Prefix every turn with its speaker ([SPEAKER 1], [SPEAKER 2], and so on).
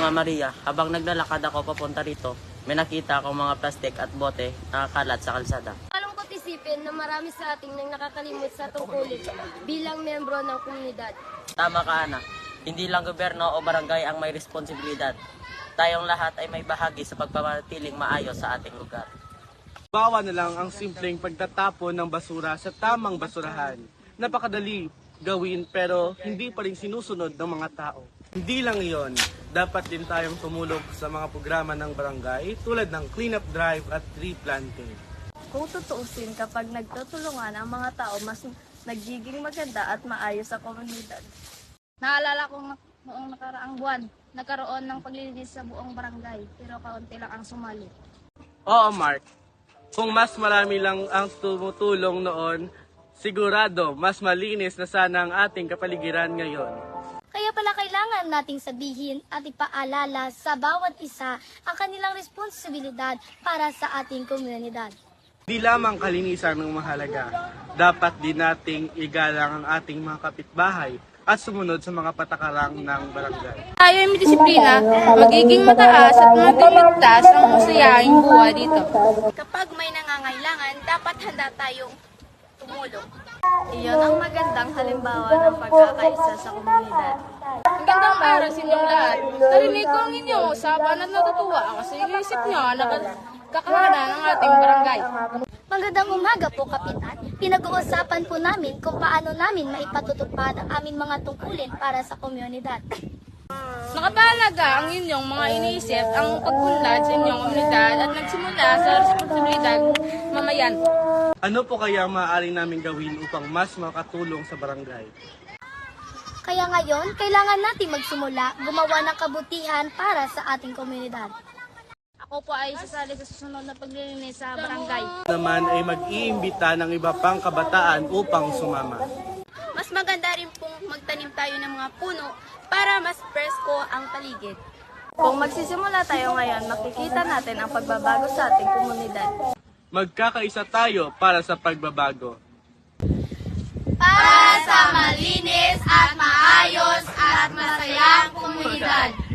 [SPEAKER 1] nga Maria, habang naglalakad ako papunta rito, may nakita akong mga plastik at bote na kalat sa kalsada.
[SPEAKER 2] Malungkot isipin na marami sa ating nang nakakalimot sa tungkulin bilang membro ng komunidad.
[SPEAKER 1] Tama ka, Ana. Hindi lang gobyerno o barangay ang may responsibilidad. Tayong lahat ay may bahagi sa pagpapanatiling maayos sa ating lugar.
[SPEAKER 3] Bawa na lang ang simpleng pagtatapon ng basura sa tamang basurahan. Napakadali gawin pero hindi pa rin sinusunod ng mga tao. Hindi lang iyon, dapat din tayong tumulong sa mga programa ng barangay tulad ng cleanup drive at tree planting.
[SPEAKER 4] Kung tutuusin, kapag nagtutulungan ang mga tao, mas nagiging maganda at maayos sa komunidad.
[SPEAKER 5] Naalala ko noong nakaraang buwan, nagkaroon ng paglilinis sa buong barangay, pero kaunti lang ang sumali.
[SPEAKER 3] Oo, Mark. Kung mas marami lang ang tumutulong noon, sigurado mas malinis na sana ang ating kapaligiran ngayon.
[SPEAKER 2] Kaya pala kailangan nating sabihin at ipaalala sa bawat isa ang kanilang responsibilidad para sa ating komunidad.
[SPEAKER 3] Di lamang kalinisan ng mahalaga, dapat din nating igalang ang ating mga kapitbahay at sumunod sa mga patakaran ng barangay.
[SPEAKER 5] Tayo ay may disiplina, magiging mataas at magiging ligtas ang masayahing buhay dito.
[SPEAKER 4] Kapag may nangangailangan, dapat handa tayong tumulong. Iyon ang magandang halimbawa ng pagkakaisa sa komunidad.
[SPEAKER 5] Magandang araw sa inyong lahat. Narinig ko ang inyong usapan at natutuwa kasi inisip nyo na kakahanan ng ating barangay.
[SPEAKER 2] Magandang umaga po, Kapitan. Pinag-uusapan po namin kung paano namin maipatutupad ang aming mga tungkulin para sa komunidad.
[SPEAKER 5] Nakapalaga ang inyong mga iniisip ang pag-unlad sa inyong komunidad at nagsimula sa responsibilidad mamayan.
[SPEAKER 3] Ano po kaya ang maaari namin gawin upang mas makatulong sa barangay?
[SPEAKER 2] Kaya ngayon, kailangan natin magsimula gumawa ng kabutihan para sa ating komunidad.
[SPEAKER 5] Ako po ay sasali sa susunod na paglilinis sa barangay.
[SPEAKER 3] Naman ay mag-iimbita ng iba pang kabataan upang sumama.
[SPEAKER 4] Mas maganda rin pong magtanim tayo ng mga puno para mas presko ang paligid. Kung magsisimula tayo ngayon, makikita natin ang pagbabago sa ating komunidad.
[SPEAKER 3] Magkakaisa tayo para sa pagbabago.
[SPEAKER 2] Para sa malinis at maayos at masayang komunidad.